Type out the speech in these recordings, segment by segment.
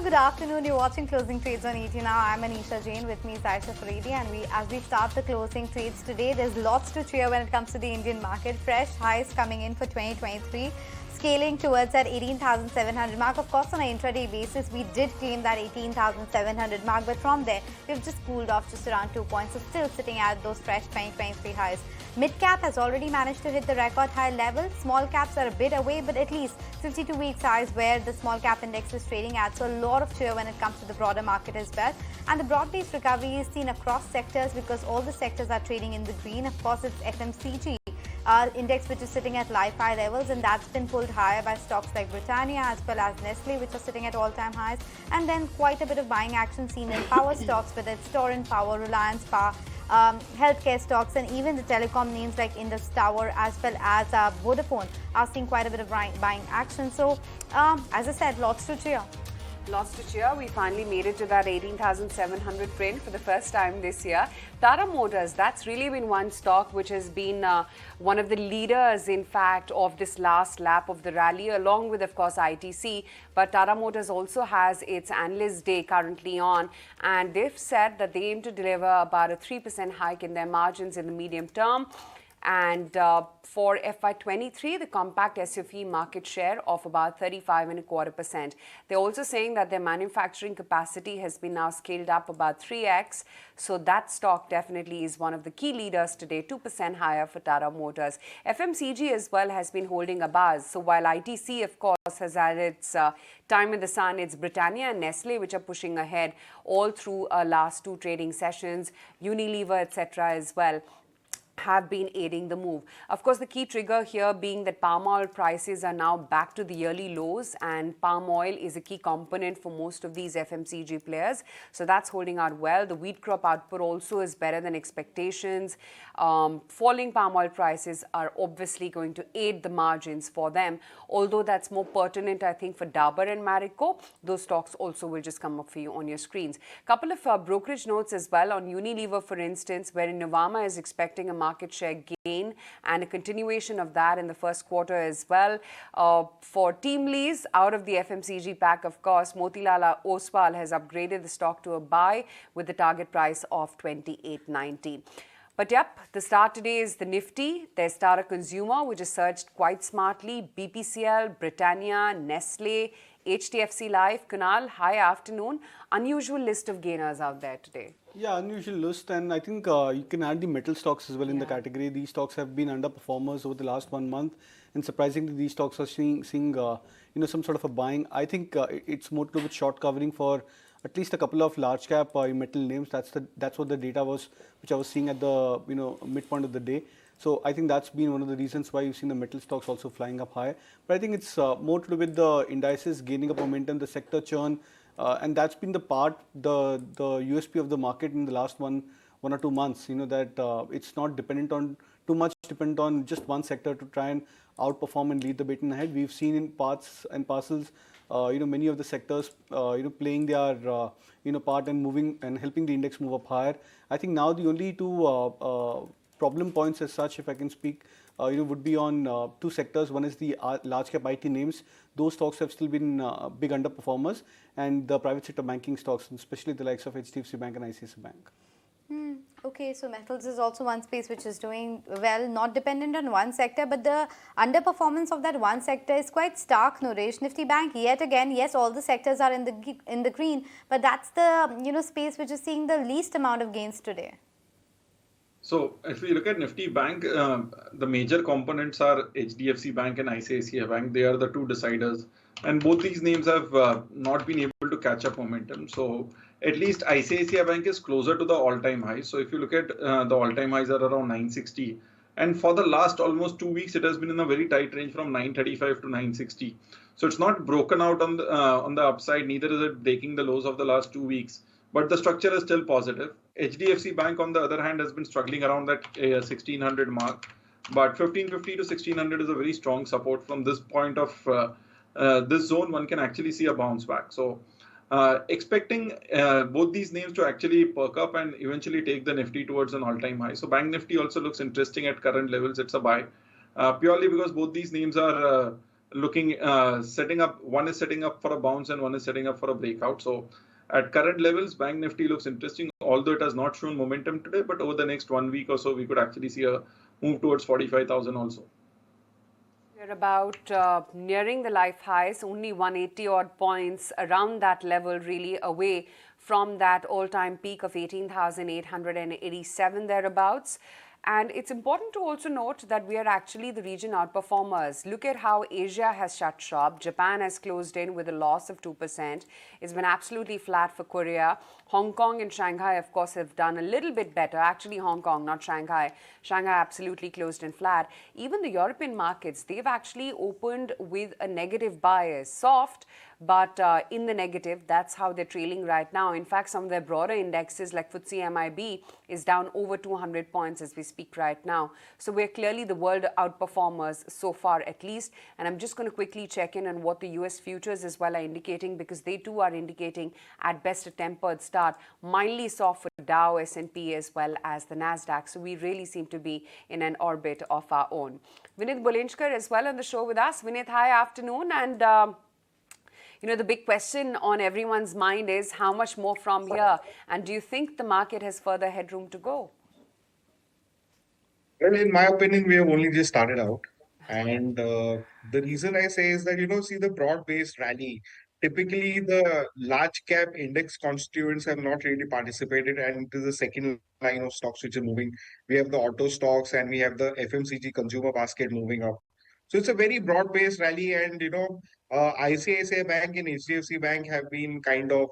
good afternoon. You're watching Closing Trades on ET Now. I'm Anisha Jain. With me is Aisha Faridi. And as we start the closing trades today, there's lots to cheer when it comes to the Indian market. Fresh highs coming in for 2023. Scaling towards that 18,700 mark. Of course, on an intraday basis, we did claim that 18,700 mark. But from there, we've just cooled off just around 2 points. So still sitting at those fresh 2023 highs. Mid-cap has already managed to hit the record high level. Small caps are a bit away, but at least 52 weeks highs where the small cap index is trading at. So a lot of cheer when it comes to the broader market as well. And the broad-based recovery is seen across sectors because all the sectors are trading in the green. Of course, it's FMCG. Index which is sitting at life high levels, and that's been pulled higher by stocks like Britannia as well as Nestle, which are sitting at all-time highs. And then quite a bit of buying action seen in power stocks, whether it's Torrent Power, Reliance Power, healthcare stocks, and even the telecom names like Indus Tower as well as Vodafone are seeing quite a bit of buying action. So as I said, lots to cheer. Lots to cheer. We finally made it to that 18,700 print for the first time this year. Tata Motors, that's really been one stock which has been one of the leaders, in fact, of this last lap of the rally, along with, of course, ITC. But Tata Motors also has its analyst day currently on, and they've said that they aim to deliver about a 3% hike in their margins in the medium term. And for FY23, the compact SUV market share of about 35.25%. They're also saying that their manufacturing capacity has been now scaled up about 3x. So that stock definitely is one of the key leaders today, 2% higher for Tata Motors. FMCG as well has been holding a buzz. So while ITC, of course, has had its time in the sun, it's Britannia and Nestle which are pushing ahead all through last two trading sessions, Unilever, etc. as well have been aiding the move. Of course, the key trigger here being that palm oil prices are now back to the yearly lows, and palm oil is a key component for most of these FMCG players. So that's holding out well. The wheat crop output also is better than expectations. Falling palm oil prices are obviously going to aid the margins for them, although that's more pertinent, I think, for Dabur and Marico. Those stocks also will just come up for you on your screens. Couple of brokerage notes as well on Unilever, for instance, wherein Nuvama is expecting a market share gain and a continuation of that in the first quarter as well. For Team Lees, out of the FMCG pack, of course, Motilal Oswal has upgraded the stock to a buy with the target price of 28.90. But yep, the start today is the Nifty. There's Tata Consumer, which has surged quite smartly. BPCL, Britannia, Nestle, HDFC Life. Kunal, hi afternoon. Unusual list of gainers out there today. Yeah, unusual list, and I think you can add the metal stocks as well in the category. These stocks have been underperformers over the last 1 month, and surprisingly, these stocks are seeing some sort of a buying. I think it's more to do with short covering for at least a couple of large cap metal names. That's what the data was, which I was seeing at the midpoint of the day. So I think that's been one of the reasons why you've seen the metal stocks also flying up high. But I think it's more to do with the indices gaining up momentum, the sector churn. And that's been the USP of the market in the last one or 2 months. That it's not too much dependent on just one sector to try and outperform and lead the betting ahead. We've seen in parts and parcels, many of the sectors, playing their part and moving and helping the index move up higher. I think now the only two problem points as such, if I can speak, would be on two sectors. One is the large cap IT names. Those stocks have still been big underperformers, and the private sector banking stocks, especially the likes of HDFC Bank and ICICI Bank. Okay, so metals is also one space which is doing well, not dependent on one sector, but the underperformance of that one sector is quite stark, Naresh. Nifty Bank, yet again, yes, all the sectors are in the green, but that's the space which is seeing the least amount of gains today. So if we look at Nifty Bank, the major components are HDFC Bank and ICICI Bank. They are the two deciders. And both these names have not been able to catch up momentum. So at least ICICI Bank is closer to the all-time high. So if you look at the all-time highs are around 960. And for the last almost 2 weeks, it has been in a very tight range from 935 to 960. So it's not broken out on the upside. Neither is it breaking the lows of the last 2 weeks. But the structure is still positive. HDFC Bank, on the other hand, has been struggling around that 1600 mark. But 1550 to 1600 is a very strong support. From this point of this zone, one can actually see a bounce back. So expecting both these names to actually perk up and eventually take the Nifty towards an all-time high. So Bank Nifty also looks interesting at current levels. It's a buy. Purely because both these names are looking setting up. One is setting up for a bounce and one is setting up for a breakout. So at current levels, Bank Nifty looks interesting, although it has not shown momentum today. But over the next 1 week or so, we could actually see a move towards 45,000 also. We're about nearing the life highs, only 180 odd points around that level, really away from that all-time peak of 18,887 thereabouts. And it's important to also note that we are actually the region outperformers. Look at how Asia has shut shop. Japan has closed in with a loss of 2%. It's been absolutely flat for Korea. Hong Kong and Shanghai, of course, have done a little bit better. Actually, Hong Kong, not Shanghai. Shanghai absolutely closed in flat. Even the European markets, they've actually opened with a negative bias. Soft, but in the negative. That's how they're trailing right now. In fact, some of their broader indexes like FTSE MIB is down over 200 points as we speak right now. So we're clearly the world outperformers so far, at least. And I'm just going to quickly check in on what the US futures as well are indicating, because they too are indicating at best a tempered start, mildly soft for Dow, S&P as well as the Nasdaq. So we really seem to be in an orbit of our own. Vinith Bolinchkar as well on the show with us. Vinith, hi, afternoon. And the big question on everyone's mind is how much more from here? And do you think the market has further headroom to go? Well, in my opinion, we have only just started out. And the reason I say is that, see the broad-based rally. Typically, the large cap index constituents have not really participated, and it is the second line of stocks which are moving. We have the auto stocks and we have the FMCG consumer basket moving up. So it's a very broad-based rally, and ICICI Bank and HDFC Bank have been kind of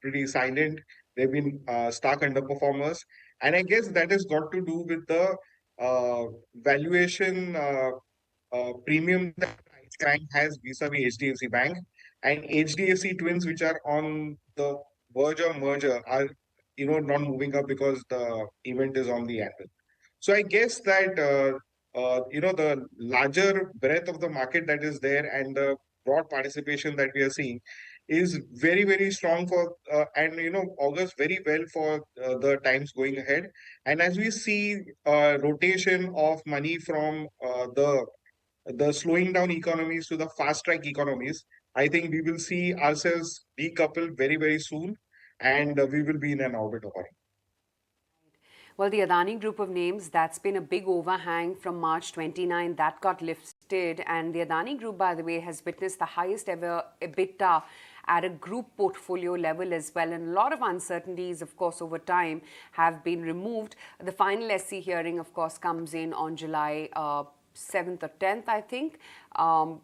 pretty silent. They've been stark underperformers, and I guess that has got to do with the valuation premium that ICICI Bank has vis-a-vis HDFC Bank, and HDFC Twins, which are on the verge of merger, are not moving up because the event is on the anvil. So I guess that the larger breadth of the market that is there and the broad participation that we are seeing is very, very strong for and augurs very well for the times going ahead. And as we see rotation of money from the slowing down economies to the fast track economies, I think we will see ourselves decouple very, very soon, and we will be in an orbit of our own. Well, the Adani group of names, that's been a big overhang from March 29. That got lifted. And the Adani group, by the way, has witnessed the highest ever EBITDA at a group portfolio level as well. And a lot of uncertainties, of course, over time have been removed. The final SC hearing, of course, comes in on July 7th or 10th, I think.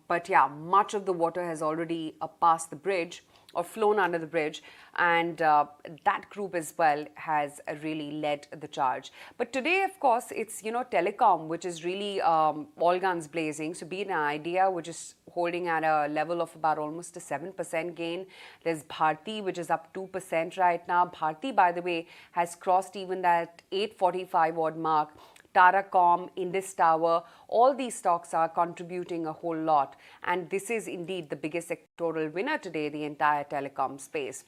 But yeah, much of the water has already passed the bridge or flown under the bridge, and that group as well has really led the charge. But today, of course, it's telecom, which is really all guns blazing. So be it an idea, which is holding at a level of about almost a 7% gain. There's Bharti, which is up 2% right now. Bharti, by the way, has crossed even that 845 odd mark. Taracom, Indus Tower, all these stocks are contributing a whole lot. And this is indeed the biggest sectoral winner today, the entire telecom space.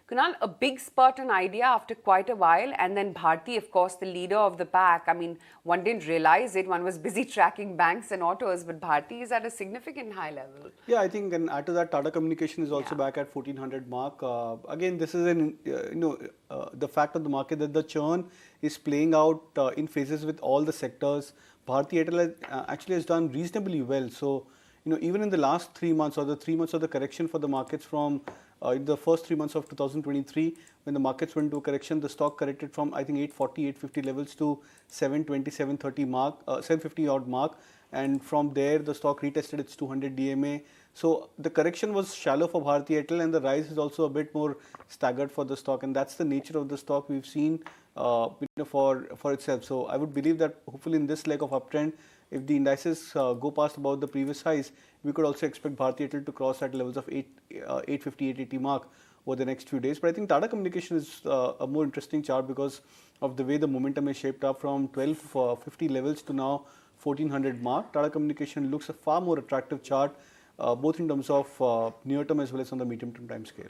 Kunal, a big spurt in idea after quite a while, and then Bharti, of course, the leader of the pack. I mean, one didn't realize it. One was busy tracking banks and autos, but Bharti is at a significant high level. Yeah, I think, and add to that, Tata Communication is also back at 1400 mark. Again, this is the fact of the market that the churn is playing out in phases with all the sectors. Bharti Airtel actually has done reasonably well. So, even in the last 3 months or the 3 months of the correction for the markets from in the first 3 months of 2023, when the markets went into a correction, the stock corrected from I think 840, 850 levels to 720, 730 mark, 750 odd mark, and from there the stock retested its 200 DMA. So the correction was shallow for Bharti Airtel, and the rise is also a bit more staggered for the stock, and that's the nature of the stock we've seen for itself. So I would believe that hopefully in this leg of uptrend, if the indices go past about the previous highs, we could also expect Bharti Airtel to cross at levels of 850, 880 mark over the next few days. But I think Tata Communication is a more interesting chart because of the way the momentum is shaped up from 1250 levels to now 1400 mark. Tata Communication looks a far more attractive chart, both in terms of near term as well as on the medium term time scale.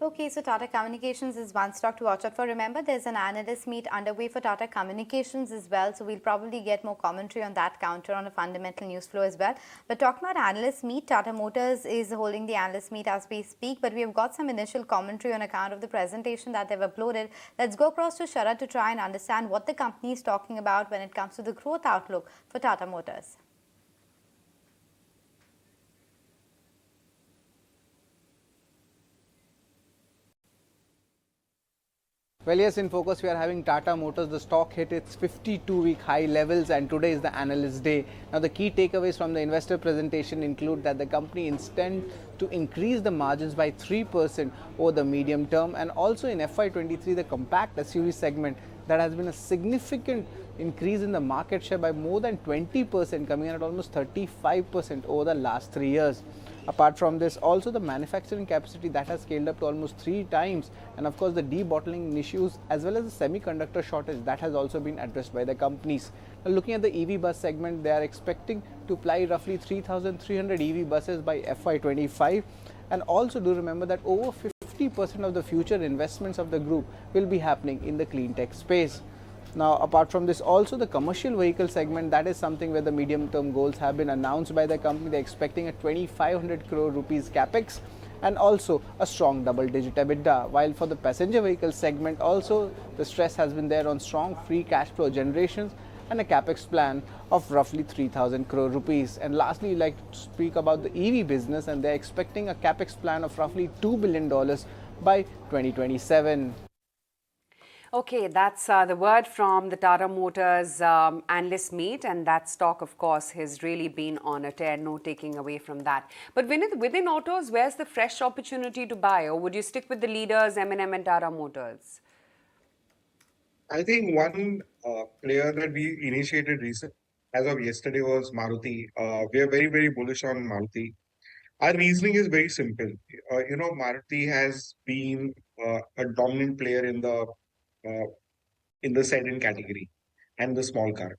Okay, so Tata Communications is one stock to watch out for. Remember, there's an analyst meet underway for Tata Communications as well, so we'll probably get more commentary on that counter on a fundamental news flow as well. But talking about analyst meet, Tata Motors is holding the analyst meet as we speak, but we have got some initial commentary on account of the presentation that they've uploaded. Let's go across to Sharad to try and understand what the company is talking about when it comes to the growth outlook for Tata Motors. Well, yes, in focus we are having Tata Motors. The stock hit its 52-week high levels and today is the analyst day. Now, the key takeaways from the investor presentation include that the company intends to increase the margins by 3% over the medium term, and also in FY23 the compact SUV segment that has been a significant increase in the market share by more than 20%, coming in at almost 35% over the last 3 years. Apart from this, also the manufacturing capacity that has scaled up to almost 3 times, and of course the debottlenecking issues as well as the semiconductor shortage that has also been addressed by the companies. Now, looking at the EV bus segment, they are expecting to apply roughly 3,300 EV buses by FY25, and also do remember that over 50% of the future investments of the group will be happening in the clean tech space. Now, apart from this, also the commercial vehicle segment, that is something where the medium term goals have been announced by the company. They're expecting a 2,500 crore rupees capex and also a strong double-digit EBITDA. While for the passenger vehicle segment, also the stress has been there on strong free cash flow generations and a capex plan of roughly 3,000 crore rupees. And lastly, like to speak about the EV business, and they're expecting a capex plan of roughly $2 billion by 2027. Okay, that's the word from the Tata Motors analyst meet, and that stock, of course, has really been on a tear, no taking away from that. But within autos, where's the fresh opportunity to buy, or would you stick with the leaders, M&M and Tata Motors? I think one player that we initiated recent as of yesterday was Maruti. We are very, very bullish on Maruti. Our reasoning is very simple. Maruti has been a dominant player uh, in the sedan category and the small car.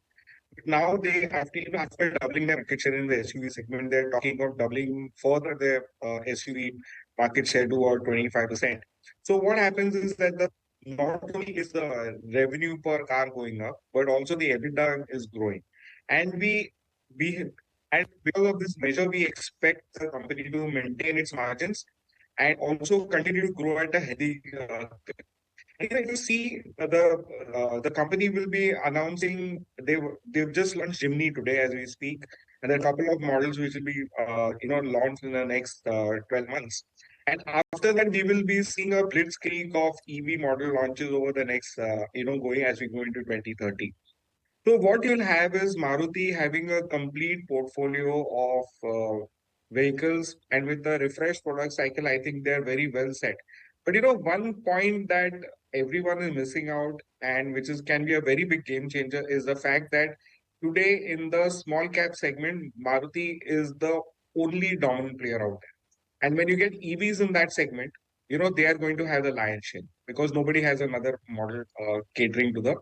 But now they, after doubling their market share in the SUV segment, they're talking of doubling further their SUV market share to about 25%. So what happens is that not only is the revenue per car going up, but also the EBITDA is growing. And we and because of this measure, we expect the company to maintain its margins and also continue to grow at a healthy if you see the company will be announcing they've just launched Jimny today as we speak, and there are a couple of models which will be launched in the next 12 months. And after that, we will be seeing a blitzkrieg of EV model launches over the next going as we go into 2030. So what you'll have is Maruti having a complete portfolio of vehicles, and with the refresh product cycle, I think they're very well set. But one point that everyone is missing out, and which is can be a very big game changer, is the fact that today in the small cap segment, Maruti is the only dominant player out there. And when you get EVs in that segment, they are going to have the lion's share because nobody has another model catering to the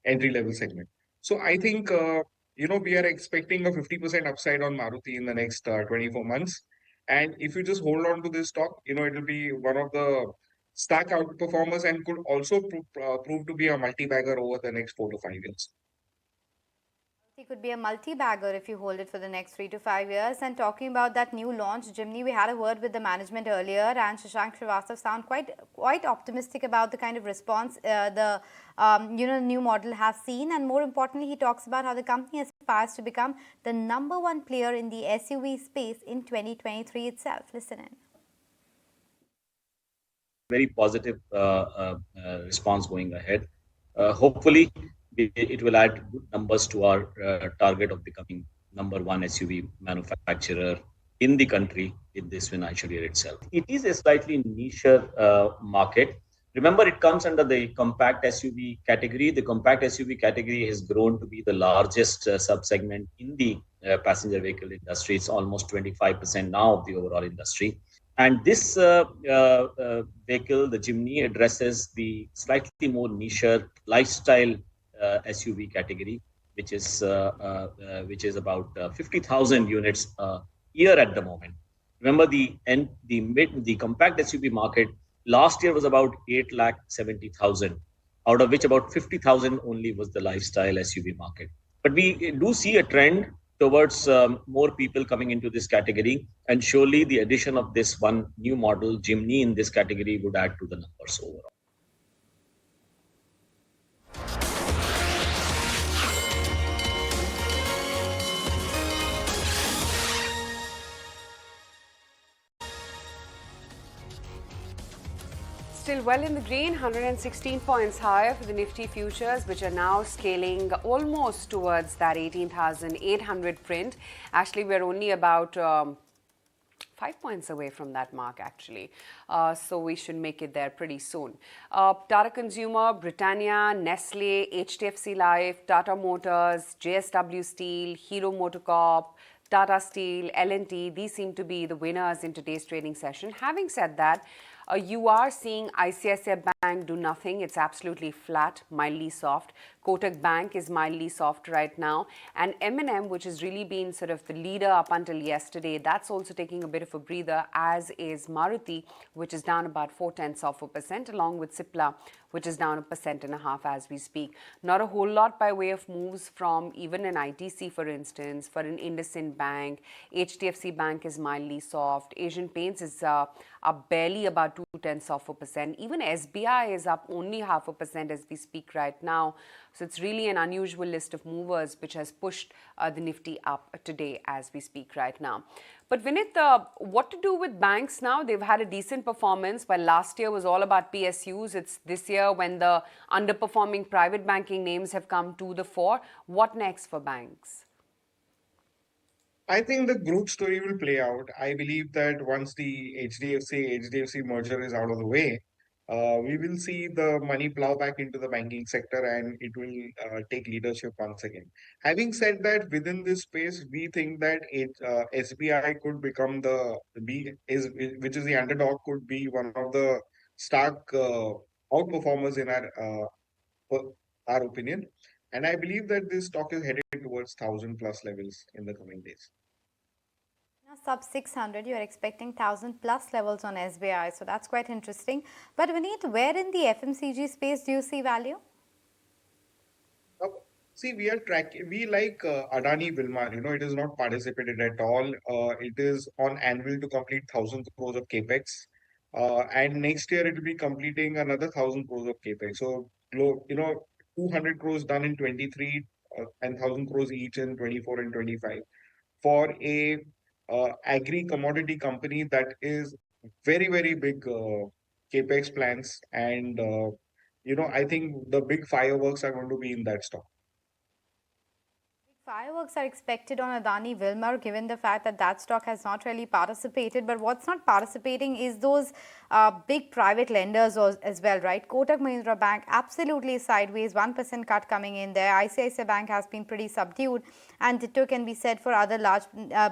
entry level segment. So I think, we are expecting a 50% upside on Maruti in the next 24 months. And if you just hold on to this stock, it will be one of the stack outperformers and could also prove to be a multi-bagger over the next 4 to 5 years. It could be a multi-bagger if you hold it for the next 3 to 5 years. And talking about that new launch, Jimny, we had a word with the management earlier, and Shashank Srivastav sound quite optimistic about the kind of response the new model has seen. And more importantly, he talks about how the company aspires to become the #1 player in the SUV space in 2023 itself. Listen in. Very positive response going ahead. Hopefully, it will add good numbers to our target of becoming #1 SUV manufacturer in the country in this financial year itself. It is a slightly niche market. Remember, it comes under the compact SUV category. The compact SUV category has grown to be the largest sub-segment in the passenger vehicle industry. It's almost 25% now of the overall industry. And this vehicle, the Jimny, addresses the slightly more niche lifestyle SUV category, which is about 50,000 units a year at the moment. Remember, the compact SUV market Last year was about 8,70,000, out of which about 50,000 only was the lifestyle SUV market. But we do see a trend towards more people coming into this category, and surely the addition of this one new model, Jimny, in this category would add to the numbers overall. Still well in the green, 116 points higher for the Nifty futures, which are now scaling almost towards that 18,800 print. Actually, we're only about 5 points away from that mark, actually. So we should make it there pretty soon. Tata Consumer, Britannia, Nestle, HDFC Life, Tata Motors, JSW Steel, Hero Motocorp, Tata Steel, L&T, these seem to be the winners in today's trading session. Having said that, you are seeing ICICI Bank do nothing. It's absolutely flat, mildly soft. Kotak Bank is mildly soft right now. And M&M, which has really been sort of the leader up until yesterday, that's also taking a bit of a breather, as is Maruti, which is down about 0.4%, along with Cipla, which is down 1.5% as we speak. Not a whole lot by way of moves from even an ITC, for instance, for an IndusInd Bank. HDFC Bank is mildly soft. Asian Paints is up barely about 0.2%. Even SBI is up only 0.5% as we speak right now. So it's really an unusual list of movers which has pushed the Nifty up today as we speak right now. But Vinit, what to do with banks now? They've had a decent performance, while last year was all about PSUs. It's this year when the underperforming private banking names have come to the fore. What next for banks? I think the group story will play out. I believe that once the HDFC merger is out of the way, we will see the money plow back into the banking sector and it will take leadership once again. Having said that, within this space, we think that SBI could become which is the underdog, could be one of the stark outperformers in our opinion. And I believe that this stock is headed towards 1,000 plus levels in the coming days. Now, sub 600, you're expecting 1,000 plus levels on SBI, so that's quite interesting. But Vineet, where in the FMCG space do you see value? See, we like Adani Wilmar, it is not participated at all. It is on annual to complete 1,000 crores of capex. And next year it will be completing another 1,000 crores of capex. So, 200 crores done in 23 and 1,000 crores each in 24 and 25. For a agri commodity company, that is very, very big capex plans. And, I think the big fireworks are going to be in that stock. Fireworks are expected on Adani Wilmar, given the fact that that stock has not really participated. But what's not participating is those big private lenders as well, right? Kotak Mahindra Bank absolutely sideways, 1% cut coming in there. ICICI Bank has been pretty subdued, and ditto can be said for other large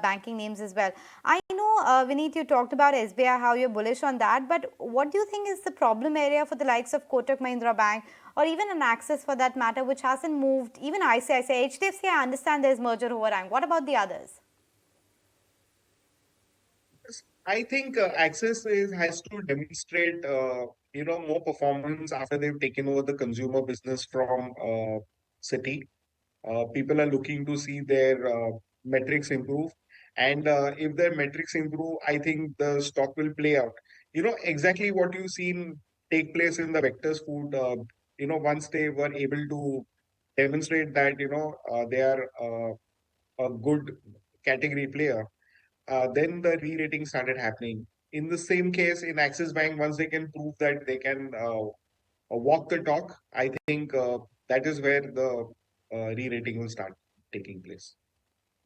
banking names as well. I know, Vineet, you talked about SBI, how you're bullish on that, but what do you think is the problem area for the likes of Kotak Mahindra Bank, or even an Axis for that matter, which hasn't moved? Even ICICI, HDFC, I understand there's merger overhang. What about the others? I think Axis has to demonstrate, more performance after they've taken over the consumer business from Citi. People are looking to see their metrics improve. And if their metrics improve, I think the stock will play out. Exactly what you've seen take place in the Vectors Food, once they were able to demonstrate that, they are a good category player, then the re-rating started happening. In the same case, in Axis Bank, once they can prove that they can walk the talk, I think that is where the re-rating will start taking place.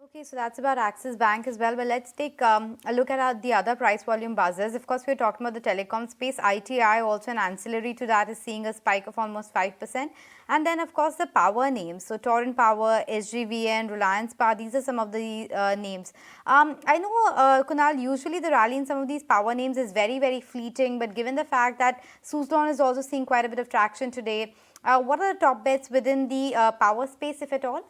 Okay, so that's about Axis Bank as well. But let's take a look at the other price volume buzzers. Of course, we're talking about the telecom space. ITI, also an ancillary to that, is seeing a spike of almost 5%. And then, of course, the power names. So Torrent Power, SGVN, Reliance Power, these are some of the names. I know, Kunal, usually the rally in some of these power names is very, very fleeting. But given the fact that Suzlon is also seeing quite a bit of traction today, what are the top bets within the power space, if at all?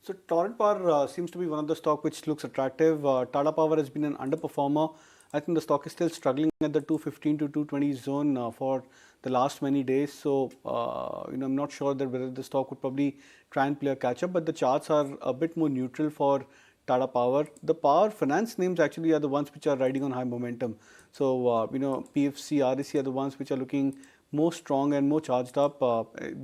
So Torrent Power seems to be one of the stock which looks attractive. Tata Power has been an underperformer. I think the stock is still struggling at the 215 to 220 zone for the last many days. So, I'm not sure that whether the stock would probably try and play a catch up, but the charts are a bit more neutral for Tata Power. The power finance names actually are the ones which are riding on high momentum. So, PFC, REC are the ones which are looking more strong and more charged up.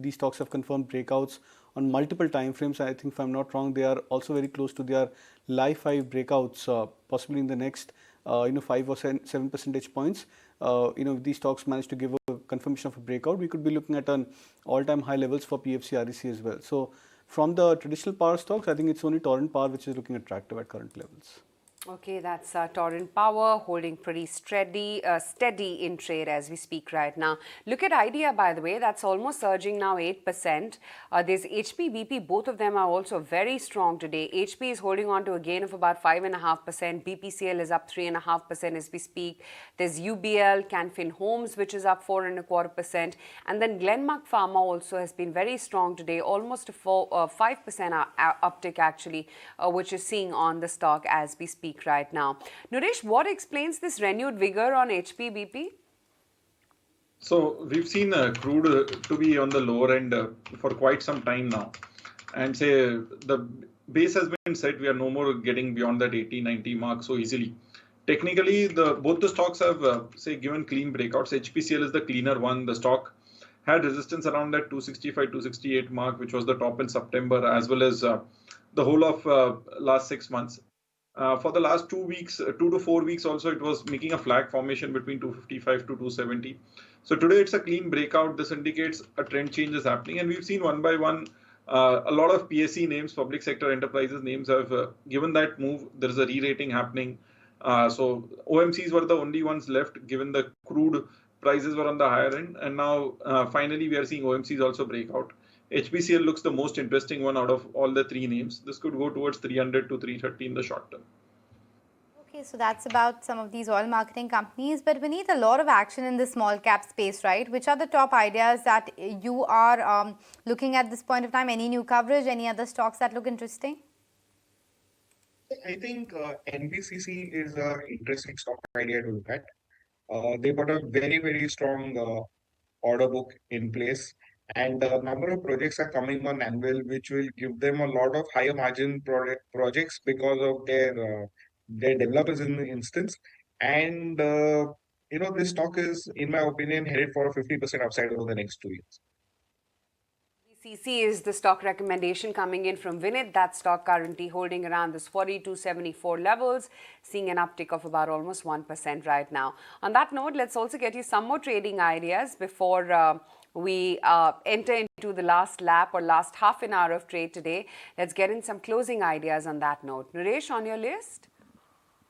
These stocks have confirmed breakouts on multiple time frames. I think if I'm not wrong, they are also very close to their live 5 breakouts, possibly in the next 5 or 7 percentage points. If these stocks manage to give a confirmation of a breakout, we could be looking at an all-time high levels for PFC, REC as well. So from the traditional power stocks, I think it's only Torrent Power which is looking attractive at current levels. Okay, that's Torrent Power holding pretty steady in trade as we speak right now. Look at Idea, by the way, that's almost surging now 8%. There's HP, BP, both of them are also very strong today. HP is holding on to a gain of about 5.5%. BPCL is up 3.5% as we speak. There's UBL, Canfin Homes, which is up 4.25%. And then Glenmark Pharma also has been very strong today, almost a 5% uptick actually, which is seeing on the stock as we speak right now. Naresh, what explains this renewed vigor on HP BP? So we've seen crude to be on the lower end for quite some time now, and say the base has been set. We are no more getting beyond that 80-90 mark so easily. Technically, both the stocks have given clean breakouts. HPCL is the cleaner one. The stock had resistance around that 265-268 mark, which was the top in September, as well as the whole of last 6 months. For the last 2 weeks, 2 to 4 weeks also, it was making a flag formation between 255 to 270. So today it's a clean breakout. This indicates a trend change is happening. And we've seen one by one, a lot of PSE names, public sector enterprises names have given that move. There is a re-rating happening. So OMCs were the only ones left given the crude prices were on the higher end. And now finally we are seeing OMCs also break out. HPCL looks the most interesting one out of all the 3 names. This could go towards 300 to 330 in the short term. Okay, so that's about some of these oil marketing companies, but we need a lot of action in the small cap space, right? Which are the top ideas that you are looking at this point of time? Any new coverage, any other stocks that look interesting? I think NBCC is an interesting stock idea to look at. They got a very, very strong order book in place, and a number of projects are coming on annual, which will give them a lot of higher margin projects because of their developers in the instance. And this stock is, in my opinion, headed for a 50% upside over the next 2 years. CC is the stock recommendation coming in from Vinit. That stock currently holding around this 42.74 levels, seeing an uptick of about almost 1% right now. On that note, let's also get you some more trading ideas before we enter into the last lap or last half an hour of trade today. Let's get in some closing ideas on that note. Naresh, on your list?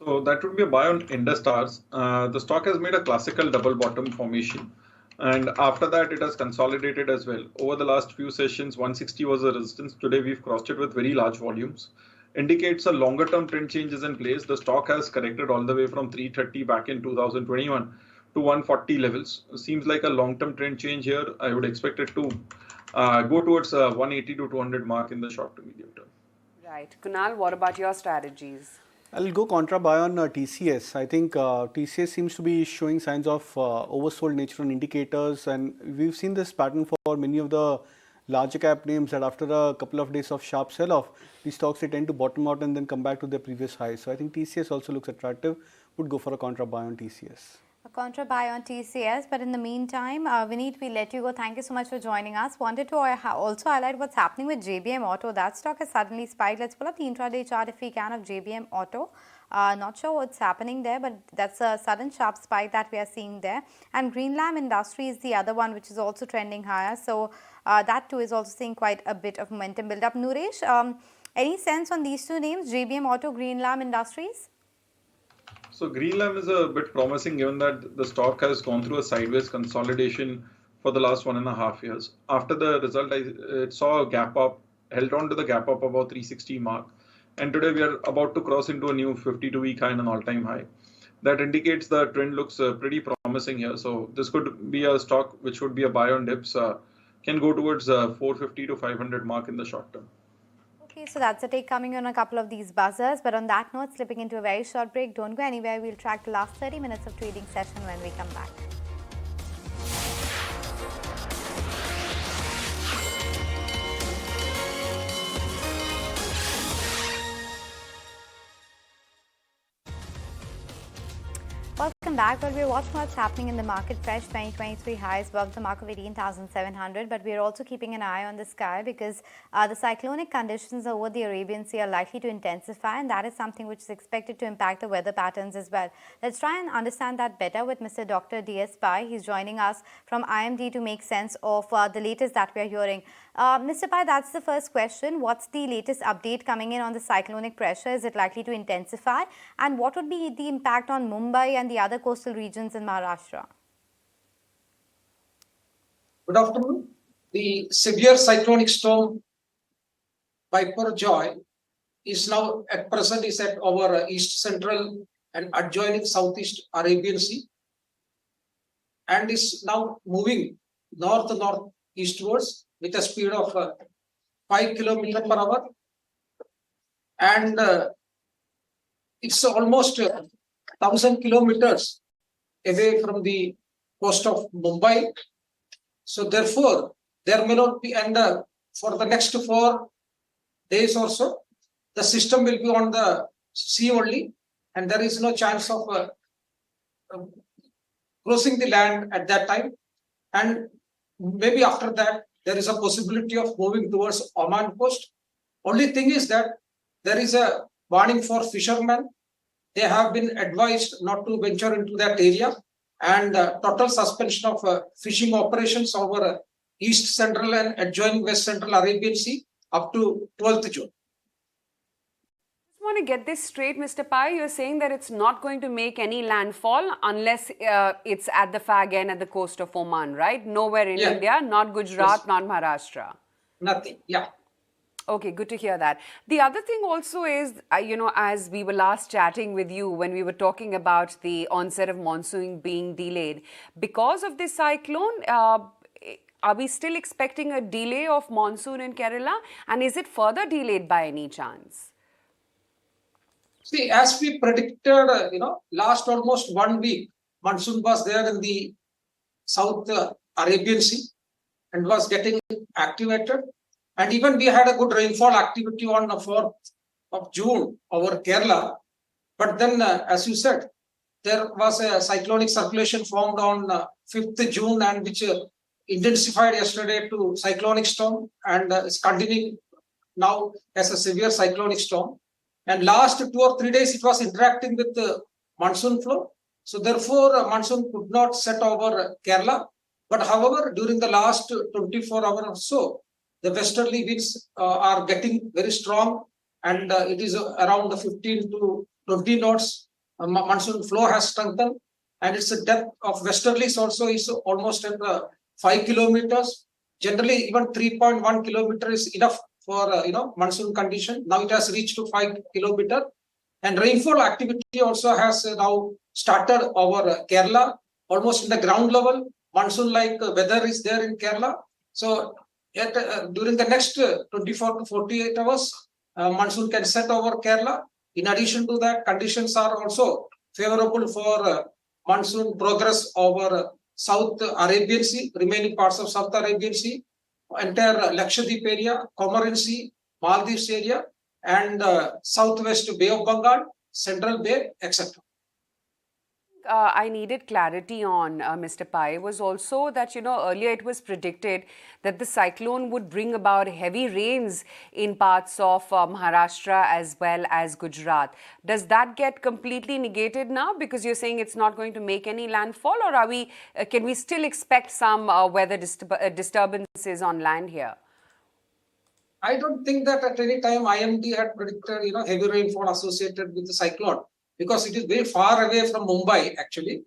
So that would be a buy on Industars. The stock has made a classical double bottom formation. And after that, it has consolidated as well. Over the last few sessions, 160 was a resistance. Today, we've crossed it with very large volumes. Indicates a longer term trend change is in place. The stock has corrected all the way from 330 back in 2021 to 140 levels. Seems like a long term trend change here. I would expect it to go towards 180 to 200 mark in the short to medium term. Right. Kunal, what about your strategies? I'll go contra buy on TCS. I think TCS seems to be showing signs of oversold nature on indicators, and we've seen this pattern for many of the larger cap names that after a couple of days of sharp sell-off, these stocks they tend to bottom out and then come back to their previous highs. So I think TCS also looks attractive. Would go for a contra buy on TCS. A contra buy on TCS, but in the meantime, Vineet, we let you go. Thank you so much for joining us. Wanted to also highlight what's happening with JBM Auto. That stock has suddenly spiked. Let's pull up the intraday chart if we can of JBM Auto. Not sure what's happening there, but that's a sudden sharp spike that we are seeing there. And Greenlam Industries is the other one which is also trending higher. So that too is also seeing quite a bit of momentum build up. Nuresh, any sense on these two names, JBM Auto, Greenlam Industries? So Greenlam is a bit promising given that the stock has gone through a sideways consolidation for the last 1.5 years. After the result, it saw a gap up, held on to the gap up about 360 mark. And today we are about to cross into a new 52-week high and an all-time high. That indicates the trend looks pretty promising here. So this could be a stock which would be a buy on dips, can go towards 450 to 500 mark in the short term. Okay, so that's a take coming on a couple of these buzzers. But on that note, slipping into a very short break. Don't go anywhere. We'll track the last 30 minutes of trading session when we come back. Welcome back. Well, we're watching what's happening in the market. Fresh 2023 highs above the mark of 18,700. But we're also keeping an eye on the sky because the cyclonic conditions over the Arabian Sea are likely to intensify, and that is something which is expected to impact the weather patterns as well. Let's try and understand that better with Mr. Dr. D.S. Pai. He's joining us from IMD to make sense of the latest that we're hearing. Mr. Pai, that's the first question. What's the latest update coming in on the cyclonic pressure? Is it likely to intensify? And what would be the impact on Mumbai and the other coastal regions in Maharashtra? Good afternoon. The severe cyclonic storm Joy is now at present is at our east central and adjoining southeast Arabian Sea and is now moving northeastwards with a speed of 5 kilometers per hour, and it's almost 1,000 kilometers away from the coast of Mumbai. So therefore, there may not be, and for the next 4 days or so, the system will be on the sea only, and there is no chance of crossing the land at that time. And maybe after that, there is a possibility of moving towards Oman coast. Only thing is that there is a warning for fishermen. They have been advised not to venture into that area, and total suspension of fishing operations over east central and adjoining west central Arabian Sea up to 12th June. I want to get this straight, Mr. Pai. You're saying that it's not going to make any landfall unless it's at the fag end at the coast of Oman, right? Nowhere in India, not Gujarat, not Maharashtra. Nothing, yeah. Okay, good to hear that. The other thing also is, as we were last chatting with you when we were talking about the onset of monsoon being delayed, because of this cyclone, are we still expecting a delay of monsoon in Kerala? And is it further delayed by any chance? See, as we predicted, last almost 1 week, monsoon was there in the South Arabian Sea and was getting activated. And even we had a good rainfall activity on the 4th of June over Kerala. But then, as you said, there was a cyclonic circulation formed on 5th June and which intensified yesterday to cyclonic storm and is continuing now as a severe cyclonic storm. And last 2 or 3 days, it was interacting with the monsoon flow. So therefore, monsoon could not set over Kerala. But however, during the last 24 hours or so, the westerly winds are getting very strong, and it is around the 15 to 20 knots. Monsoon flow has strengthened, and its depth of westerlies also is almost at 5 kilometers. Generally, even 3.1 kilometers is enough for monsoon condition. Now it has reached to 5 kilometers, and rainfall activity also has now started over Kerala, almost in the ground level. Monsoon-like weather is there in Kerala. So during the next 24 to 48 hours, monsoon can set over Kerala. In addition to that, conditions are also favorable for monsoon progress over South Arabian Sea, remaining parts of South Arabian Sea, entire Lakshadweep area, Comorin Sea, Maldives area, and southwest Bay of Bengal, Central Bay, etc. I needed clarity on, Mr. Pai, was also that, earlier it was predicted that the cyclone would bring about heavy rains in parts of Maharashtra as well as Gujarat. Does that get completely negated now because you're saying it's not going to make any landfall, or can we still expect some weather disturbances on land here? I don't think that at any time IMD had predicted, heavy rainfall associated with the cyclone, because it is very far away from Mumbai, actually.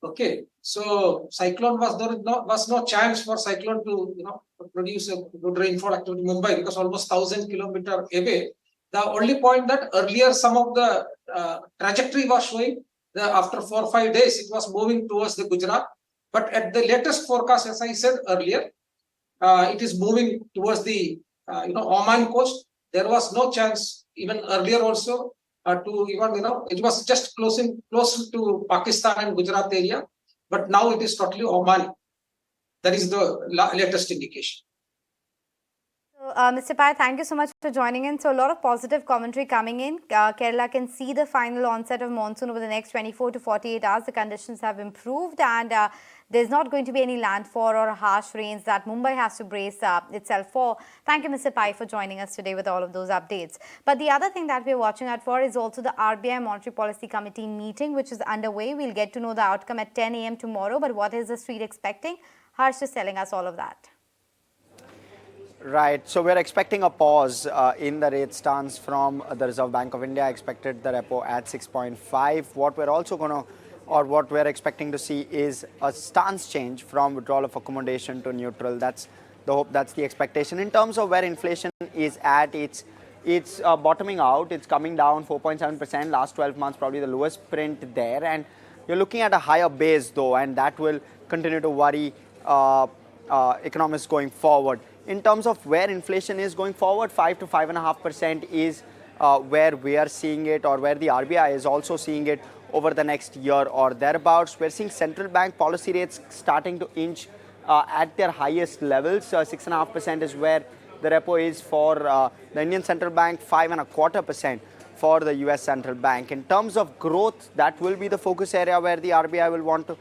Okay, so cyclone was no chance for cyclone to produce a good rainfall activity in Mumbai, because almost 1,000 kilometers away. The only point that earlier some of the trajectory was showing that after 4 or 5 days it was moving towards the Gujarat, but at the latest forecast, as I said earlier, it is moving towards the Oman coast. There was no chance even earlier also to even, it was just close to Pakistan and Gujarat area, but now it is totally Oman. That is the latest indication. So, Mr. Pai, thank you so much for joining in. So, a lot of positive commentary coming in. Kerala can see the final onset of monsoon over the next 24 to 48 hours. The conditions have improved and there's not going to be any landfall or harsh rains that Mumbai has to brace itself for. Thank you, Mr. Pai, for joining us today with all of those updates. But the other thing that we're watching out for is also the RBI Monetary Policy Committee meeting, which is underway. We'll get to know the outcome at 10 a.m. tomorrow. But what is the street expecting? Harsh is telling us all of that. Right. So we're expecting a pause in the rate stance from the Reserve Bank of India. I expected the repo at 6.5. What we're also going to, or what we're expecting to see is a stance change from withdrawal of accommodation to neutral. That's the hope. That's the expectation. In terms of where inflation is at, it's bottoming out. It's coming down 4.7%. Last 12 months, probably the lowest print there. And you're looking at a higher base though, and that will continue to worry economists going forward. In terms of where inflation is going forward, 5 to 5.5% is where we are seeing it, or where the RBI is also seeing it over the next year or thereabouts. We're seeing central bank policy rates starting to inch at their highest levels. 6.5% is where the repo is for the Indian Central Bank, 5.25% for the US Central Bank. In terms of growth, that will be the focus area where the RBI will want to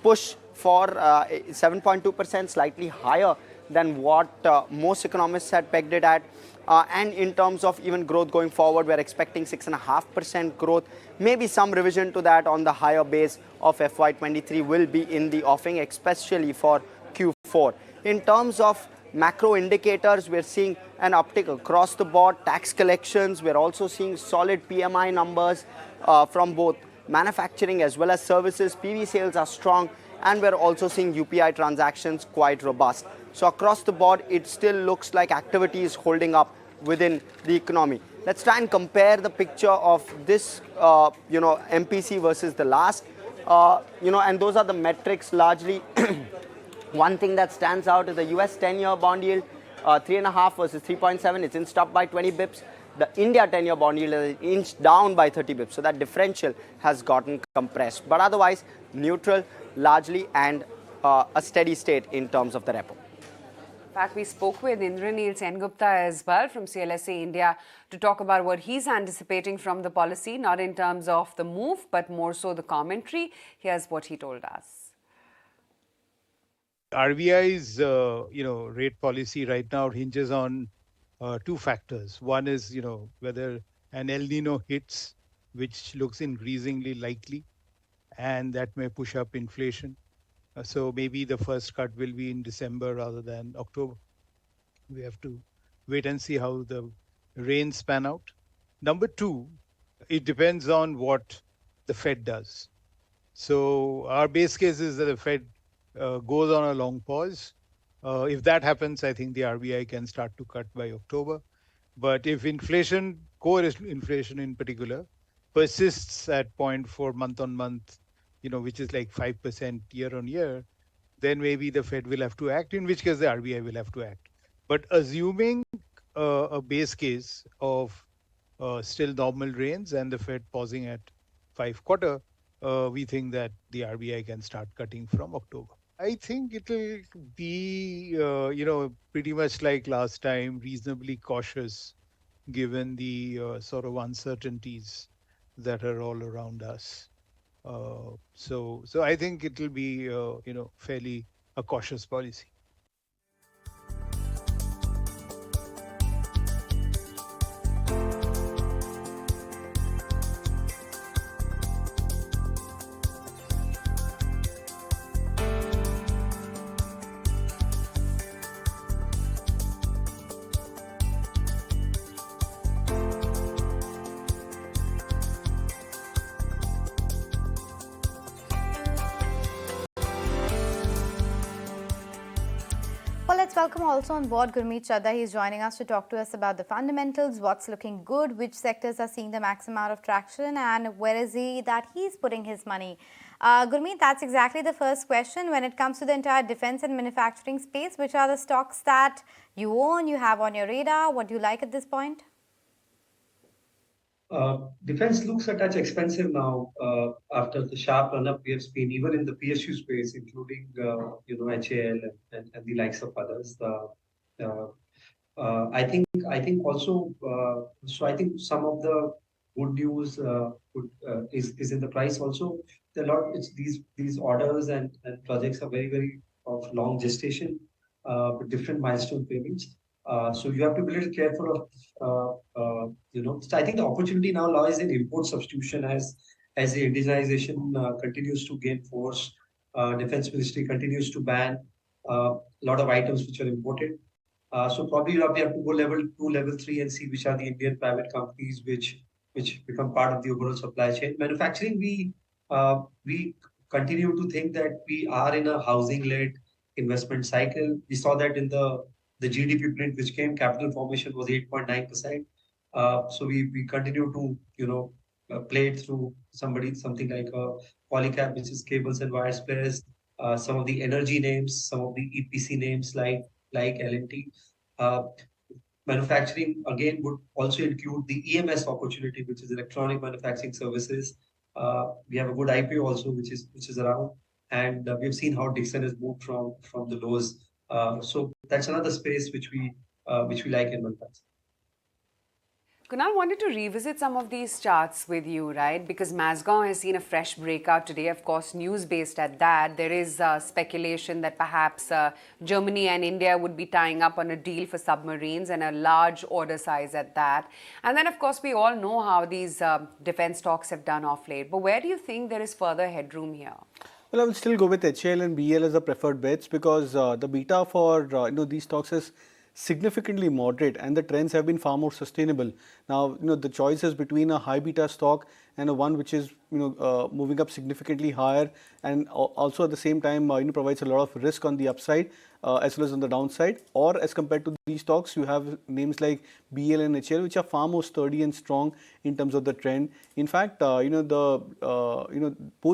push for 7.2%, slightly higher than what most economists had pegged it at. And in terms of even growth going forward, we're expecting 6.5% growth. Maybe some revision to that on the higher base of FY23 will be in the offing, especially for Q4. In terms of macro indicators, we're seeing an uptick across the board. Tax collections, we're also seeing solid PMI numbers from both manufacturing as well as services. PV sales are strong, and we're also seeing UPI transactions quite robust. So across the board, it still looks like activity is holding up within the economy. Let's try and compare the picture of this, MPC versus the last, and those are the metrics largely. One thing that stands out is the US 10-year bond yield, 3.5 versus 3.7. It's inched up by 20 bips. The India 10-year bond yield is inched down by 30 bips. So that differential has gotten compressed. But otherwise, neutral largely, and a steady state in terms of the repo. In fact, we spoke with Indranil Sengupta as well from CLSA India to talk about what he's anticipating from the policy, not in terms of the move, but more so the commentary. Here's what he told us. RBI's, rate policy right now hinges on two factors. One is, whether an El Nino hits, which looks increasingly likely, and that may push up inflation. So maybe the first cut will be in December rather than October. We have to wait and see how the rains pan out. Number two, it depends on what the Fed does. So our base case is that the Fed goes on a long pause. If that happens, I think the RBI can start to cut by October. But if inflation, core inflation in particular, persists at 0.4 month on month, which is like 5% year on year, then maybe the Fed will have to act, in which case the RBI will have to act. But assuming a base case of still normal rains and the Fed pausing at 5/4, we think that the RBI can start cutting from October. I think it will be, pretty much like last time, reasonably cautious given the sort of uncertainties that are all around us. So I think it will be, fairly a cautious policy. Let's welcome also on board Gurmeet Chadha. He's joining us to talk to us about the fundamentals, what's looking good, which sectors are seeing the maximum amount of traction, and where is he that he's putting his money. Gurmeet, that's exactly the first question when it comes to the entire defense and manufacturing space. Which are the stocks that you own, you have on your radar? What do you like at this point? Defense looks a touch expensive now after the sharp run-up we have seen, even in the PSU space, including HAL and the likes of others. Uh, I think also so I think some of the good news is in the price also. There are a lot. It's these orders and projects are very of long gestation with different milestone payments. So you have to be a little careful of So I think the opportunity now lies in import substitution as the indigenization continues to gain force. Defense Ministry continues to ban a lot of items which are imported. So probably we have to go level 2, level 3 and see which are the Indian private companies which become part of the overall supply chain. Manufacturing, we continue to think that we are in a housing-led investment cycle. We saw that in the GDP print which came, capital formation was 8.9%. So we continue to play it through something like a Polycab, which is cables and wires players, some of the energy names, some of the EPC names like L&T. Uh, Manufacturing again would also include the EMS opportunity, which is electronic manufacturing services. We have a good IPO also, which is around, and we've seen how Dixon has moved from the lows. So that's another space which we like in manufacturing. Kunal, wanted to revisit some of these charts with you, right? Because Mazgaon has seen a fresh breakout today, of course, news-based at that. There is speculation that perhaps Germany and India would be tying up on a deal for submarines and a large order size at that. And then, of course, we all know how these defense stocks have done off late. But where do you think there is further headroom here? Well, I will still go with HAL and BL as the preferred bets because the beta for these stocks is significantly moderate and the trends have been far more sustainable. Now, the choice is between a high beta stock and a one which is moving up significantly higher and also at the same time provides a lot of risk on the upside as well as on the downside. Or as compared to these stocks, you have names like BL and HL which are far more sturdy and strong in terms of the trend. In fact, both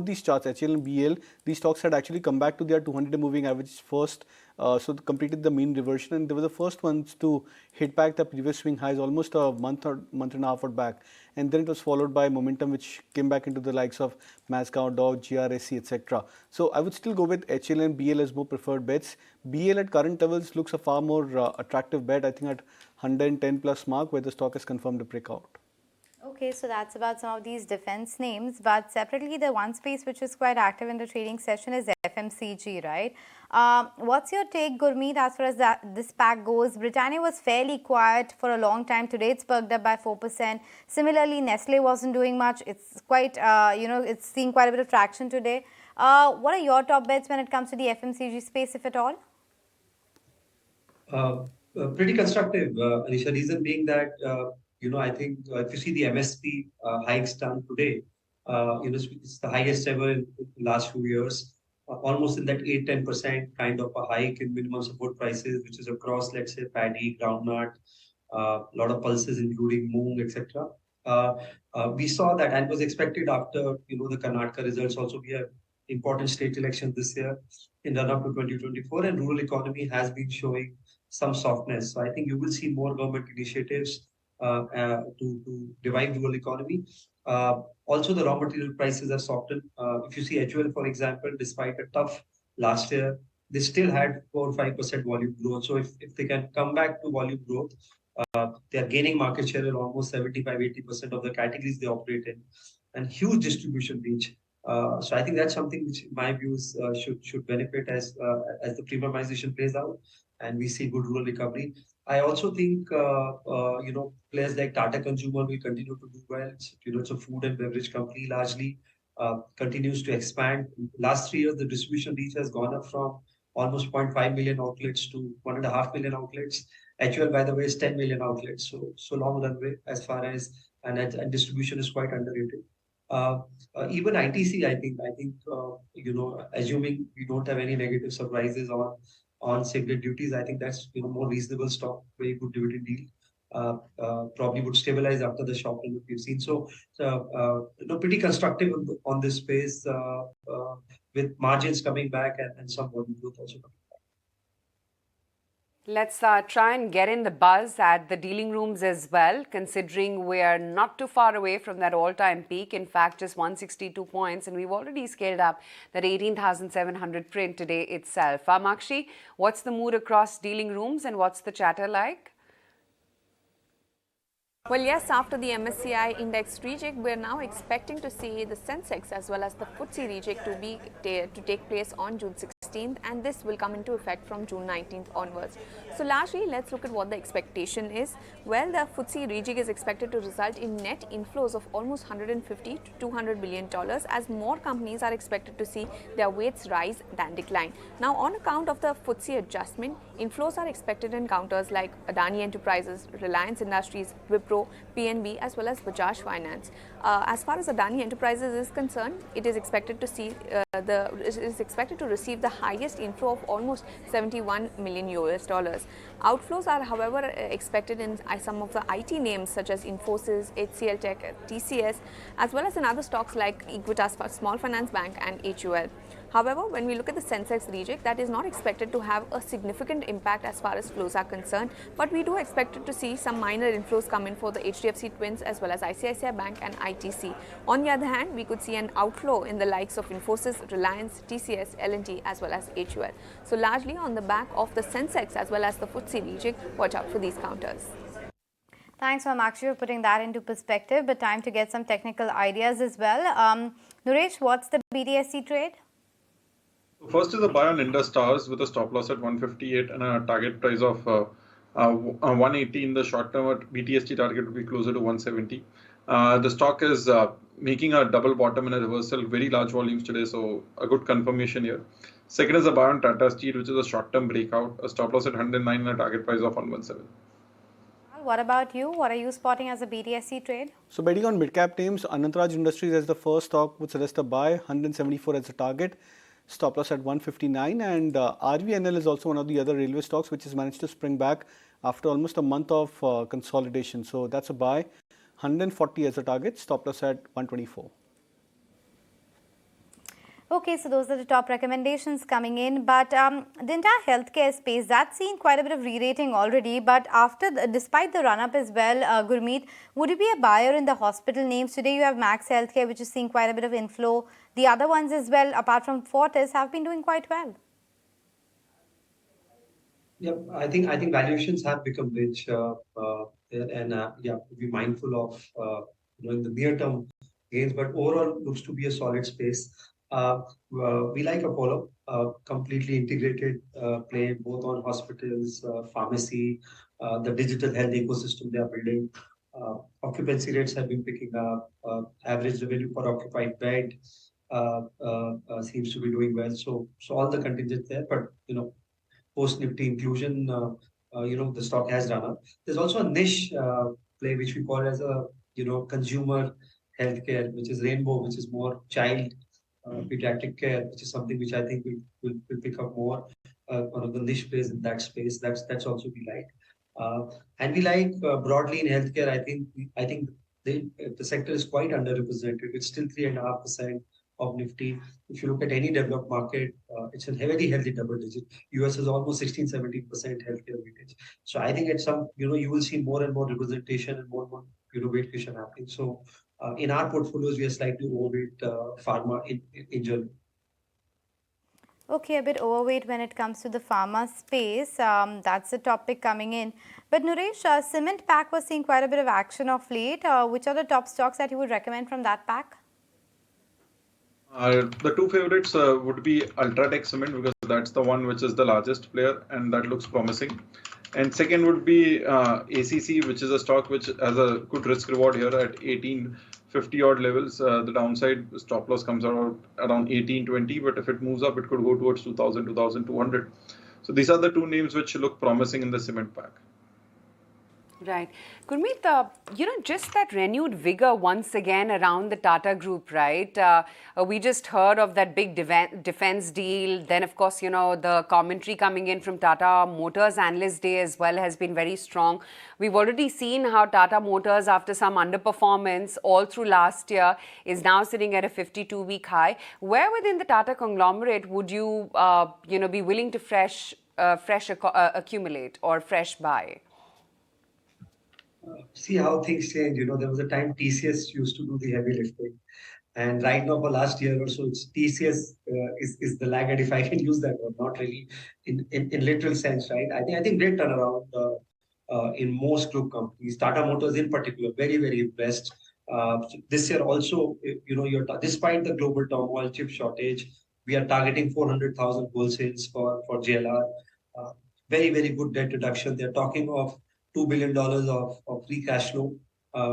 these charts, HL and BL, these stocks had actually come back to their 200-day moving average first. So they completed the mean reversion and they were the first ones to hit back the previous swing highs almost a month and a half back. And then it was followed by momentum which came back into the likes of Mazgaon, Dow, GRSC, etc. So I would still go with HL and BL as more preferred bets. BL at current levels looks a far more attractive bet, I think at 110 plus mark where the stock has confirmed a breakout. Okay, so that's about some of these defense names. But separately, the one space which is quite active in the trading session is FMCG, right? What's your take, Gurmeet, as far as this pack goes? Britannia was fairly quiet for a long time. Today, it's perked up by 4%. Similarly, Nestle wasn't doing much. It's quite, it's seeing quite a bit of traction today. What are your top bets when it comes to the FMCG space, if at all? Pretty constructive, Alisha. Reason being that I think if you see the MSP hikes done today, it's the highest ever in the last few years, almost in that 8-10% kind of a hike in minimum support prices, which is across, let's say, paddy, groundnut, a lot of pulses, including moong, etc. We saw that and was expected after the Karnataka results. Also, we have important state elections this year in run up to 2024, and rural economy has been showing some softness. So I think you will see more government initiatives to revive rural economy. Also, the raw material prices have softened. If you see HUL, for example, despite a tough last year, they still had 4 or 5% volume growth. So if they can come back to volume growth, they are gaining market share in almost 75-80% of the categories they operate in, and huge distribution reach. So I think that's something which, in my views, should benefit as the premiumization plays out, and we see good rural recovery. I also think players like Tata Consumer will continue to do well. It's a food and beverage company largely, continues to expand. Last 3 years, the distribution reach has gone up from almost 0.5 million outlets to 1.5 million outlets. HUL, by the way, is 10 million outlets. So long runway as far as and distribution is quite underrated. Even ITC, I think, assuming we don't have any negative surprises on cigarette duties, I think that's more reasonable stock, very good dividend deal. Probably would stabilize after the shock that we've seen. So pretty constructive on this space with margins coming back and some volume growth also coming back. Let's try and get in the buzz at the dealing rooms as well, considering we're not too far away from that all-time peak. In fact, just 162 points, and we've already scaled up that 18,700 print today itself. Makshi, what's the mood across dealing rooms and what's the chatter like? Well, yes, after the MSCI index reject, we're now expecting to see the Sensex as well as the FTSE reject to take place on June 16th, and this will come into effect from June 19th onwards. So largely, let's look at what the expectation is. Well, the FTSE reject is expected to result in net inflows of almost 150 to 200 billion dollars, as more companies are expected to see their weights rise than decline. Now, on account of the FTSE adjustment, inflows are expected in counters like Adani Enterprises, Reliance Industries, Wipro, PNB as well as Bajaj Finance. As far as Adani Enterprises is concerned, it is expected to see receive the highest inflow of almost 71 million US dollars. Outflows are, however, expected in some of the IT names such as Infosys, HCL Tech, TCS, as well as in other stocks like Equitas Small Finance Bank and HUL. However, when we look at the Sensex reject, that is not expected to have a significant impact as far as flows are concerned, but we do expect to see some minor inflows come in for the HDFC Twins as well as ICICI Bank and ITC. On the other hand, we could see an outflow in the likes of Infosys, Reliance, TCS, L&T as well as HUL. So largely on the back of the Sensex as well as the FTSE reject, watch out for these counters. Thanks, Makshi, for putting that into perspective, but time to get some technical ideas as well. Nuresh, what's the BDSC trade? First is a buy on Indus Towers with a stop loss at 158 and a target price of 180 in the short term. At BTST target would be closer to 170. The stock is making a double bottom and a reversal, very large volumes today, so a good confirmation here. Second is a buy on Tata Steel, which is a short term breakout, a stop loss at 109 and a target price of 117. What about you? What are you spotting as a BDSC trade? So betting on mid-cap names, Anantraj Industries as the first stock would suggest a buy, 174 as the target, stop loss at 159, and RVNL is also one of the other railway stocks which has managed to spring back after almost a month of consolidation. So that's a buy, 140 as a target, stop loss at 124. Okay, so those are the top recommendations coming in, but the entire healthcare space, that's seen quite a bit of re-rating already, but despite the run-up as well, Gurmeet, would you be a buyer in the hospital names? Today you have Max Healthcare, which is seeing quite a bit of inflow. The other ones as well, apart from Fortis, have been doing quite well. Yep, I think valuations have become rich, be mindful of in the near term gains, but overall looks to be a solid space. We like Apollo, completely integrated play both on hospitals, pharmacy, the digital health ecosystem they are building. Occupancy rates have been picking up. Average revenue per occupied bed seems to be doing well. So all the contingents there, but post Nifty inclusion, the stock has done up. There's also a niche play which we call as a consumer healthcare, which is Rainbow, which is more child pediatric care, which is something which I think will pick up more. One of the niche plays in that space. That's also we like, and we like broadly in healthcare. I think the sector is quite underrepresented. It's still 3.5% of Nifty. If you look at any developed market, it's a very healthy double digit. US is almost 16-17% healthcare weightage. So I think at some you will see more and more representation and more and more weight creation happening. So in our portfolios, we are slightly overweight pharma in general. Okay, a bit overweight when it comes to the pharma space. That's the topic coming in. But Nuresh, Cement Pack was seeing quite a bit of action of late. Which are the top stocks that you would recommend from that pack? The two favorites would be Ultratech Cement, because that's the one which is the largest player and that looks promising. And second would be ACC, which is a stock which has a good risk reward here at 1850 odd levels. The downside stop loss comes out around 1820, but if it moves up, it could go towards 2000, 2200. So these are the two names which look promising in the cement pack. Right. Gurmeet, just that renewed vigor once again around the Tata Group, right? We just heard of that big defense deal. Then, of course, the commentary coming in from Tata Motors Analyst Day as well has been very strong. We've already seen how Tata Motors, after some underperformance all through last year, is now sitting at a 52-week high. Where within the Tata conglomerate would you, be willing to accumulate or fresh buy? See how things change. There was a time TCS used to do the heavy lifting. And right now, for last year or so, it's TCS is the laggard, if I can use that word, not really in literal sense, right? I think great turnaround in most group companies. Tata Motors in particular, very, very impressed. This year also, despite the global turmoil, chip shortage, we are targeting 400,000 wholesales for JLR. Uh, Very, very good debt reduction. They're talking of $2 billion of free cash flow,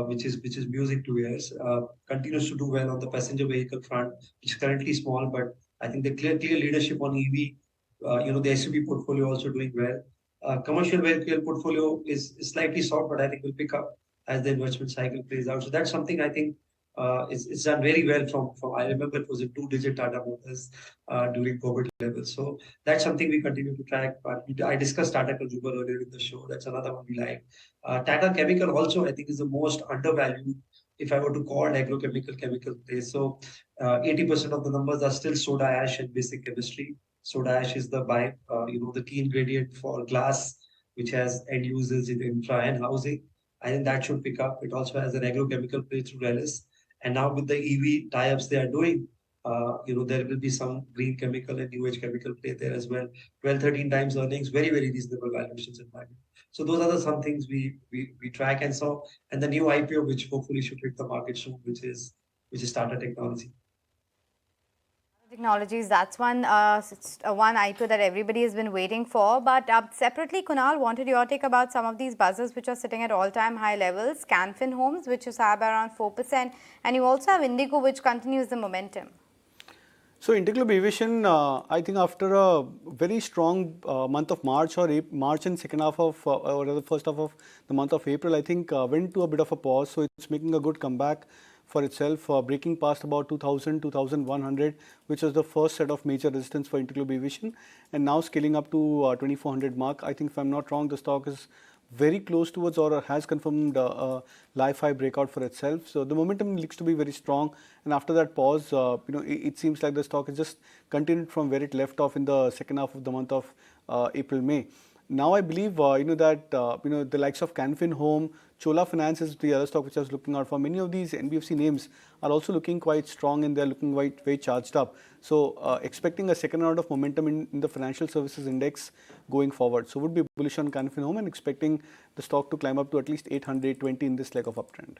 which is music to ears. Continues to do well on the passenger vehicle front, which is currently small, but I think the clear leadership on EV. The SUV portfolio also doing well. Commercial vehicle portfolio is slightly soft, but I think will pick up as the investment cycle plays out. So that's something I think it's done very well from I remember it was a two-digit Tata Motors during COVID levels. So that's something we continue to track. But I discussed Tata Consumer earlier in the show. That's another one we like. Tata Chemical also I think is the most undervalued if I were to call agrochemical chemical place. So 80% of the numbers are still soda ash and basic chemistry. Soda ash is the key ingredient for glass, which has end users in infra and housing. I think that should pick up. It also has an agrochemical play through Relis. And now with the EV tie-ups they are doing, there will be some green chemical and new age chemical play there as well. 12, 13 times earnings, very, very reasonable valuations in my view. So those are some things we track and the new IPO, which hopefully should hit the market soon, which is Tata Technology. Technologies, that's one IPO that everybody has been waiting for. But separately, Kunal, wanted your take about some of these buzzers which are sitting at all-time high levels. Canfin Homes, which is up around 4%, and you also have Indigo, which continues the momentum. So Interglobe Aviation, I think after a very strong month of March March and second half of or the first half of the month of April, I think went to a bit of a pause. So it's making a good comeback for itself, breaking past about 2000, 2100, which was the first set of major resistance for Interglobe Aviation, and now scaling up to 2400 mark. I think if I'm not wrong, the stock is very close towards or has confirmed a live high breakout for itself. So the momentum looks to be very strong. And after that pause, it seems like the stock has just continued from where it left off in the second half of the month of April, May. Now I believe that the likes of Canfin Home, Chola Finance is the other stock which I was looking out for. Many of these NBFC names are also looking quite strong and they're looking quite very charged up. So expecting a second round of momentum in the financial services index going forward. So would be bullish on Canfin Home and expecting the stock to climb up to at least 820 in this leg of uptrend.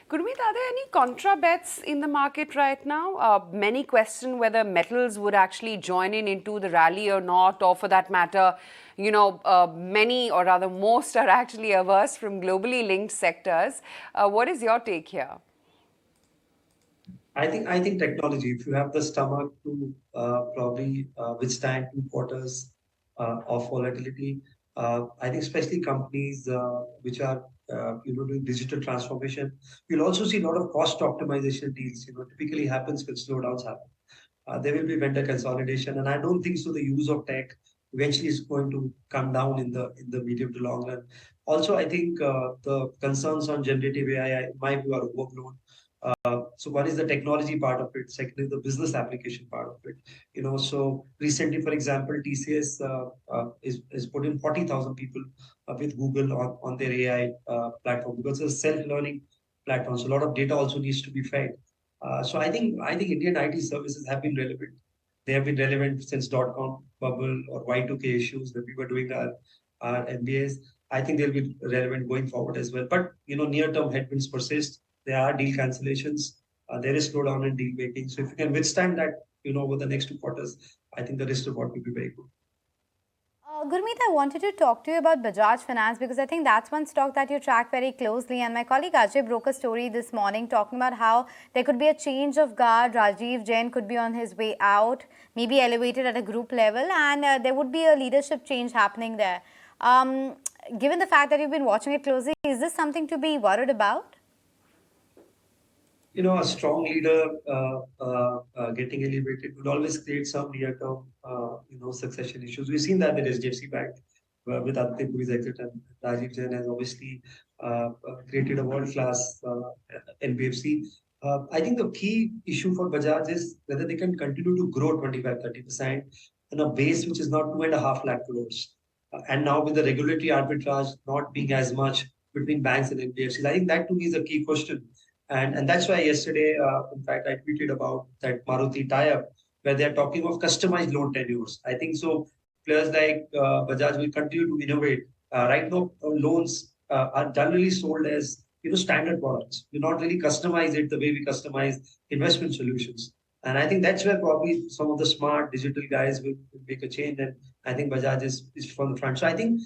Gurmeet, are there any contra bets in the market right now? Many question whether metals would actually join into the rally or not, or for that matter, many or rather most are actually averse from globally linked sectors. What is your take here? I think technology, if you have the stomach to probably withstand 2 quarters of volatility, I think especially companies which are doing digital transformation, you'll also see a lot of cost optimization deals. Typically happens when slowdowns happen. There will be vendor consolidation, and I don't think so. The use of tech eventually is going to come down in the medium to long run. Also, I think the concerns on generative AI, in my view, are overblown. So one is the technology part of it. Second is the business application part of it. So recently, for example, TCS is put in 40,000 people with Google on their AI platform because it's a self-learning platform. So a lot of data also needs to be fed. So I think Indian IT services have been relevant. They have been relevant since .com bubble or Y2K issues that we were doing our MBAs. I think they'll be relevant going forward as well. But near-term headwinds persist. There are deal cancellations. There is slowdown in deal making. So if you can withstand that, over the next 2 quarters, I think the risk reward will be very good. Gurmeet, I wanted to talk to you about Bajaj Finance because I think that's one stock that you track very closely. And my colleague Ajay broke a story this morning talking about how there could be a change of guard. Rajiv Jain could be on his way out, maybe elevated at a group level, and there would be a leadership change happening there. Given the fact that you've been watching it closely, is this something to be worried about? A strong leader getting elevated would always create some near-term, succession issues. We've seen that with HDFC Bank, with Aditya Puri's exit, and Rajiv Jain has obviously created a world-class NBFC. I think the key issue for Bajaj is whether they can continue to grow 25-30%. a base which is not 2.5 lakh crores. And now with the regulatory arbitrage not being as much between banks and NBFCs, I think that to me is a key question. And that's why yesterday, in fact, I tweeted about that Maruti tie-up where they're talking of customized loan tenures. I think so. Players like Bajaj will continue to innovate. Right now, loans are generally sold as standard products. We not really customize it the way we customize investment solutions. And I think that's where probably some of the smart digital guys will make a change. And I think Bajaj is from the front. So I think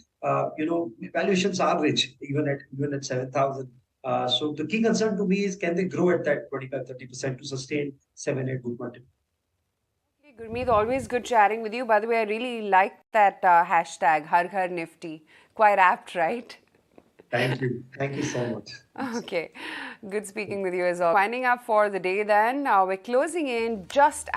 valuations are rich even at 7,000. So the key concern to me is can they grow at that 25-30% to sustain 7-8 book multiple. Okay, Gurmeet, always good chatting with you. By the way, I really like that hashtag Har Ghar Nifty. Quite apt, right? Thank you. Thank you so much. Okay, good speaking with you as well. Winding up for the day then. We're closing in just